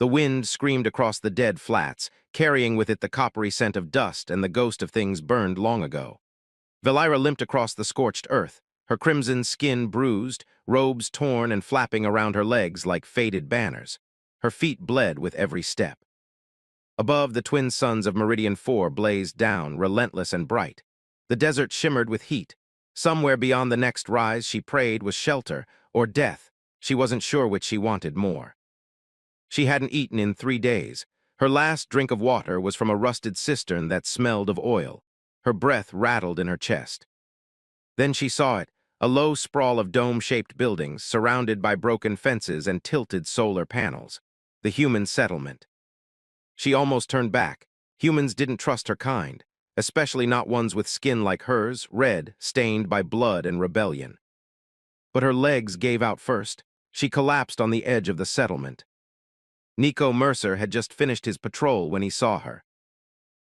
The wind screamed across the dead flats, carrying with it the coppery scent of dust and the ghost of things burned long ago. Valira limped across the scorched earth, her crimson skin bruised, robes torn and flapping around her legs like faded banners. Her feet bled with every step. Above, the twin suns of Meridian 4 blazed down, relentless and bright. The desert shimmered with heat. Somewhere beyond the next rise, she prayed, was shelter or death. She wasn't sure which she wanted more. She hadn't eaten in 3 days. Her last drink of water was from a rusted cistern that smelled of oil. Her breath rattled in her chest. Then she saw it, a low sprawl of dome-shaped buildings surrounded by broken fences and tilted solar panels. The human settlement. She almost turned back. Humans didn't trust her kind, especially not ones with skin like hers, red, stained by blood and rebellion. But her legs gave out first. She collapsed on the edge of the settlement. Nico Mercer had just finished his patrol when he saw her.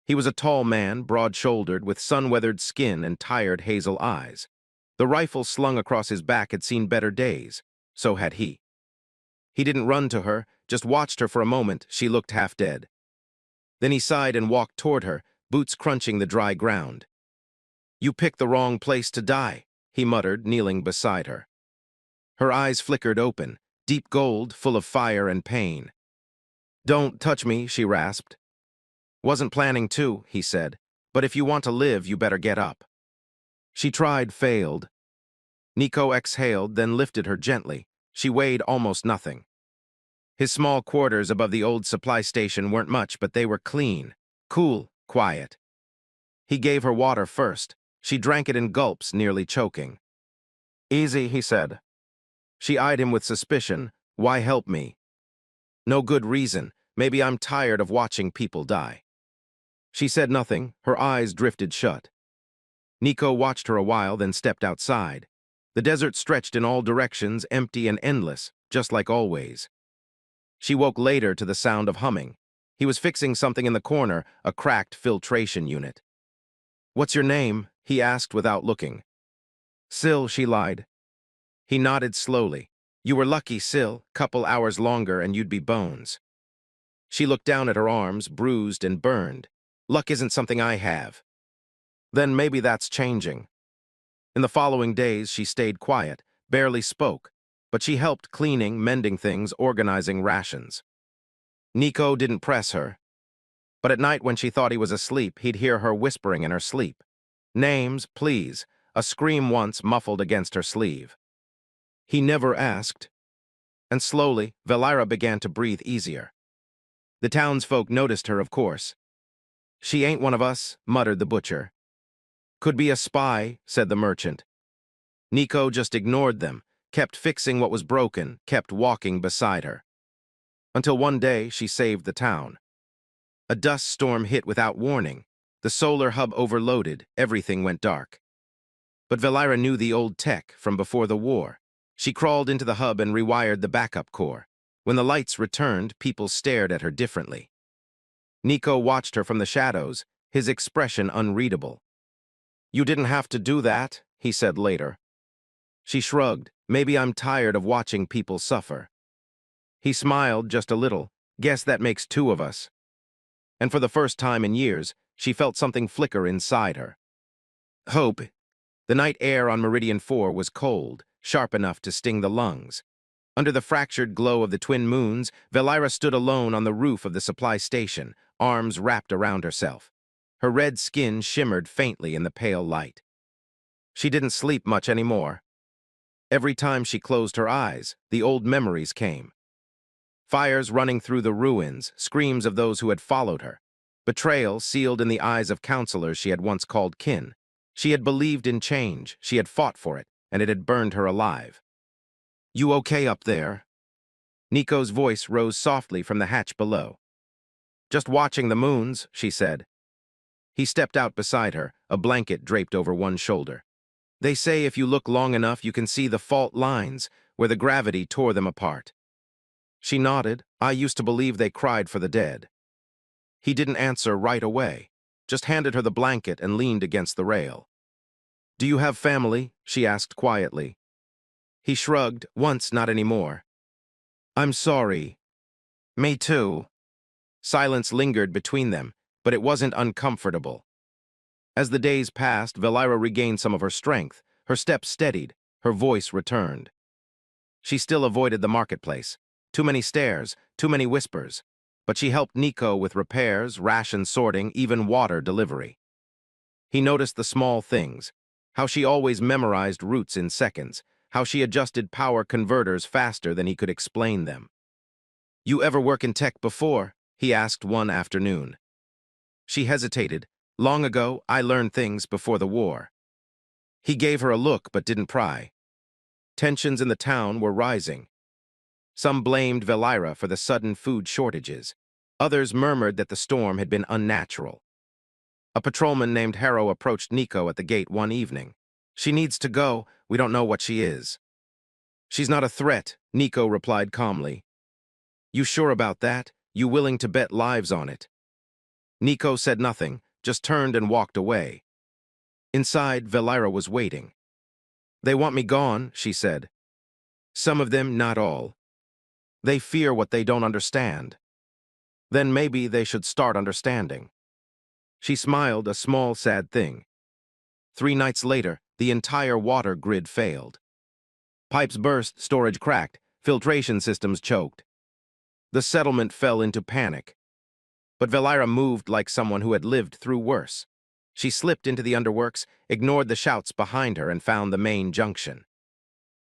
He was a tall man, broad-shouldered, with sun-weathered skin and tired hazel eyes. The rifle slung across his back had seen better days. So had he. He didn't run to her, just watched her for a moment. She looked half dead. Then he sighed and walked toward her, boots crunching the dry ground. "You picked the wrong place to die," he muttered, kneeling beside her. Her eyes flickered open, deep gold, full of fire and pain. "Don't touch me," she rasped. "Wasn't planning to," he said, "but if you want to live, you better get up." She tried, failed. Nico exhaled, then lifted her gently. She weighed almost nothing. His small quarters above the old supply station weren't much, but they were clean, cool, quiet. He gave her water first. She drank it in gulps, nearly choking. "Easy," he said. She eyed him with suspicion. "Why help me?" "No good reason. Maybe I'm tired of watching people die." She said nothing. Her eyes drifted shut. Nico watched her a while, then stepped outside. The desert stretched in all directions, empty and endless, just like always. She woke later to the sound of humming. He was fixing something in the corner, a cracked filtration unit. "What's your name?" he asked without looking. "Syl," she lied. He nodded slowly. "You were lucky, Syl. Couple hours longer and you'd be bones." She looked down at her arms, bruised and burned. "Luck isn't something I have." "Then maybe that's changing." In the following days, she stayed quiet, barely spoke, but she helped cleaning, mending things, organizing rations. Nico didn't press her, but at night when she thought he was asleep, he'd hear her whispering in her sleep. "Names, please," a scream once muffled against her sleeve. He never asked, and slowly, Valira began to breathe easier. The townsfolk noticed her, of course. "She ain't one of us," muttered the butcher. "Could be a spy," said the merchant. Nico just ignored them, kept fixing what was broken, kept walking beside her. Until one day, she saved the town. A dust storm hit without warning. The solar hub overloaded, everything went dark. But Valira knew the old tech from before the war. She crawled into the hub and rewired the backup core. When the lights returned, people stared at her differently. Nico watched her from the shadows, his expression unreadable. "You didn't have to do that," he said later. She shrugged. "Maybe I'm tired of watching people suffer." He smiled just a little. "Guess that makes 2 of us." And for the first time in years, she felt something flicker inside her. Hope. The night air on Meridian 4 was cold, sharp enough to sting the lungs. Under the fractured glow of the twin moons, Valira stood alone on the roof of the supply station, arms wrapped around herself. Her red skin shimmered faintly in the pale light. She didn't sleep much anymore. Every time she closed her eyes, the old memories came. Fires running through the ruins, screams of those who had followed her. Betrayal sealed in the eyes of counselors she had once called kin. She had believed in change, she had fought for it, and it had burned her alive. "You okay up there?" Nico's voice rose softly from the hatch below. "Just watching the moons," she said. He stepped out beside her, a blanket draped over one shoulder. "They say if you look long enough you can see the fault lines, where the gravity tore them apart." She nodded. "I used to believe they cried for the dead." He didn't answer right away, just handed her the blanket and leaned against the rail. "Do you have family?" she asked quietly. He shrugged. "Once, not anymore." "I'm sorry." Me too. Silence lingered between them, but it wasn't uncomfortable. As the days passed, Valira regained some of her strength. Her steps steadied, her voice returned. She still avoided the marketplace. Too many stares, too many whispers. But she helped Nico with repairs, ration sorting, even water delivery. He noticed the small things, how she always memorized routes in seconds, how she adjusted power converters faster than he could explain them. "You ever work in tech before?" he asked one afternoon. She hesitated. "Long ago, I learned things before the war." He gave her a look but didn't pry. Tensions in the town were rising. Some blamed Valira for the sudden food shortages. Others murmured that the storm had been unnatural. A patrolman named Harrow approached Nico at the gate one evening. "She needs to go. We don't know what she is." "She's not a threat," Nico replied calmly. "You sure about that? You willing to bet lives on it?" Nico said nothing, just turned and walked away. Inside, Valira was waiting. "They want me gone," she said. "Some of them, not all. They fear what they don't understand. Then maybe they should start understanding." She smiled, a small, sad thing. 3 nights later, the entire water grid failed. Pipes burst, storage cracked, filtration systems choked. The settlement fell into panic. But Valira moved like someone who had lived through worse. She slipped into the underworks, ignored the shouts behind her, and found the main junction.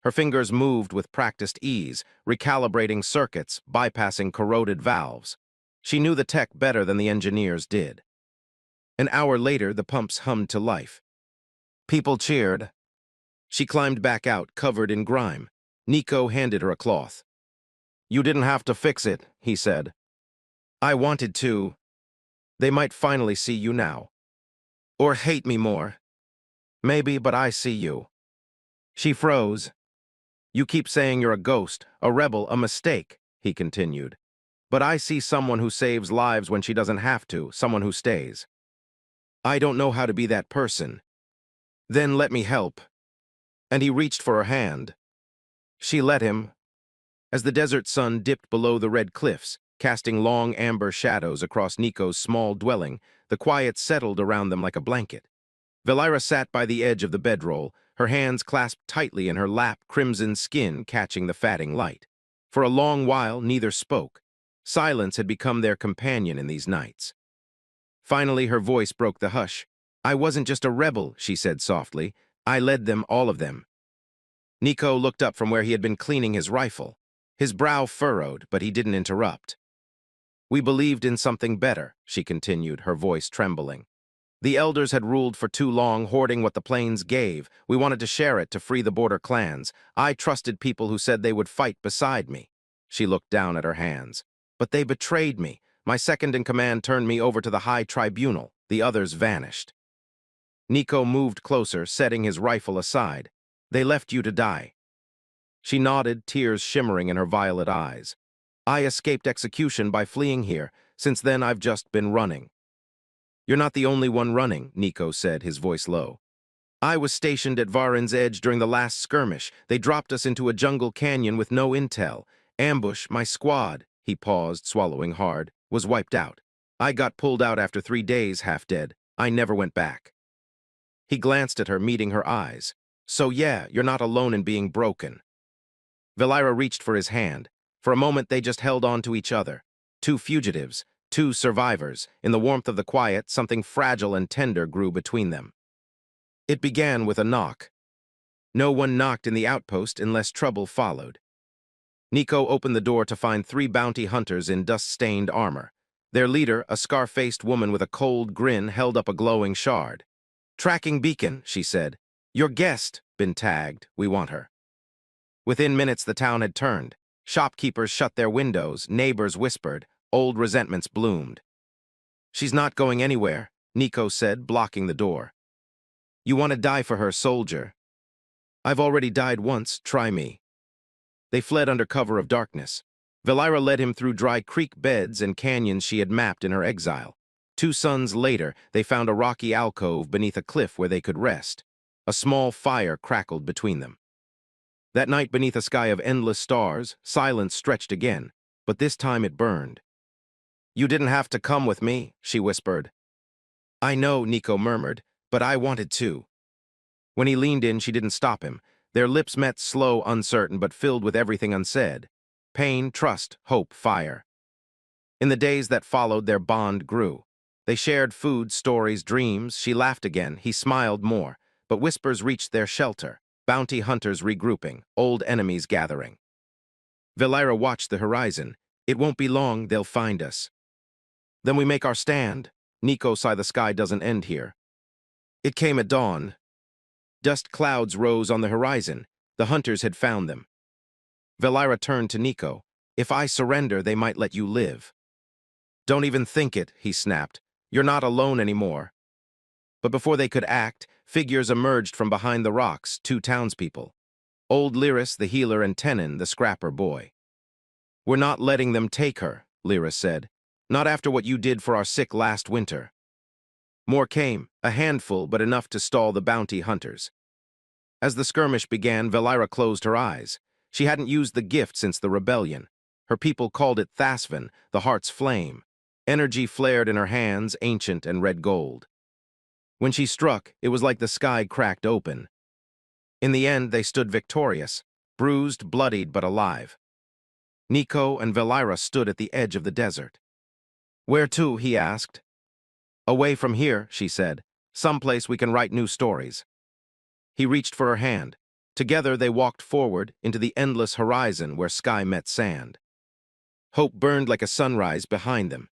Her fingers moved with practiced ease, recalibrating circuits, bypassing corroded valves. She knew the tech better than the engineers did. An hour later, the pumps hummed to life. People cheered. She climbed back out, covered in grime. Nico handed her a cloth. "You didn't have to fix it," he said. "I wanted to. They might finally see you now. Or hate me more. Maybe, but I see you." She froze. "You keep saying you're a ghost, a rebel, a mistake," he continued. "But I see someone who saves lives when she doesn't have to, someone who stays. I don't know how to be that person. Then let me help." And he reached for her hand. She let him. As the desert sun dipped below the red cliffs, casting long amber shadows across Nico's small dwelling, the quiet settled around them like a blanket. Valira sat by the edge of the bedroll, her hands clasped tightly in her lap, crimson skin catching the fatting light. For a long while, neither spoke. Silence had become their companion in these nights. Finally, her voice broke the hush. "I wasn't just a rebel," she said softly. "I led them, all of them." Nico looked up from where he had been cleaning his rifle. His brow furrowed, but he didn't interrupt. "We believed in something better," she continued, her voice trembling. "The elders had ruled for too long, hoarding what the plains gave. We wanted to share it to free the border clans. I trusted people who said they would fight beside me." She looked down at her hands. "But they betrayed me. My second-in-command turned me over to the High Tribunal. The others vanished." Nico moved closer, setting his rifle aside. "They left you to die." She nodded, tears shimmering in her violet eyes. "I escaped execution by fleeing here. Since then, I've just been running." "You're not the only one running," Nico said, his voice low. "I was stationed at Varen's Edge during the last skirmish. They dropped us into a jungle canyon with no intel. Ambush, my squad," he paused, swallowing hard, "was wiped out. I got pulled out after 3 days, half dead. I never went back." He glanced at her, meeting her eyes. "So yeah, you're not alone in being broken." Valira reached for his hand. For a moment, they just held on to each other. Two fugitives, two survivors. In the warmth of the quiet, something fragile and tender grew between them. It began with a knock. No one knocked in the outpost unless trouble followed. Nico opened the door to find 3 bounty hunters in dust-stained armor. Their leader, a scar-faced woman with a cold grin, held up a glowing shard. "Tracking beacon," she said. "Your guest, been tagged. We want her." Within minutes, the town had turned. Shopkeepers shut their windows, neighbors whispered, old resentments bloomed. "She's not going anywhere," Nico said, blocking the door. "You want to die for her, soldier." "I've already died once, try me." They fled under cover of darkness. Valira led him through dry creek beds and canyons she had mapped in her exile. 2 suns later, they found a rocky alcove beneath a cliff where they could rest. A small fire crackled between them. That night, beneath a sky of endless stars, silence stretched again. but this time it burned. "You didn't have to come with me," she whispered. "I know," Nico murmured, "but I wanted to." When he leaned in, she didn't stop him. Their lips met, slow, uncertain, but filled with everything unsaid. Pain, trust, hope, fire. In the days that followed, their bond grew. They shared food, stories, dreams. She laughed again. He smiled more. But whispers reached their shelter. Bounty hunters regrouping. Old enemies gathering. Valera watched the horizon. "It won't be long, they'll find us." "Then we make our stand." Nico sighed, "The sky doesn't end here." It came at dawn. Dust clouds rose on the horizon. The hunters had found them. Valera turned to Nico. "If I surrender, they might let you live." "Don't even think it," he snapped. "You're not alone anymore." But before they could act, figures emerged from behind the rocks, two townspeople. Old Lyris, the healer, and Tenon, the scrapper boy. "We're not letting them take her," Lyris said. "Not after what you did for our sick last winter." More came, a handful, but enough to stall the bounty hunters. As the skirmish began, Valera closed her eyes. She hadn't used the gift since the rebellion. Her people called it Thasvin, the heart's flame. Energy flared in her hands, ancient and red gold. When she struck, it was like the sky cracked open. In the end, they stood victorious, bruised, bloodied, but alive. Nico and Valera stood at the edge of the desert. "Where to?" he asked. "Away from here," she said. "Someplace we can write new stories." He reached for her hand. Together they walked forward into the endless horizon where sky met sand. Hope burned like a sunrise behind them.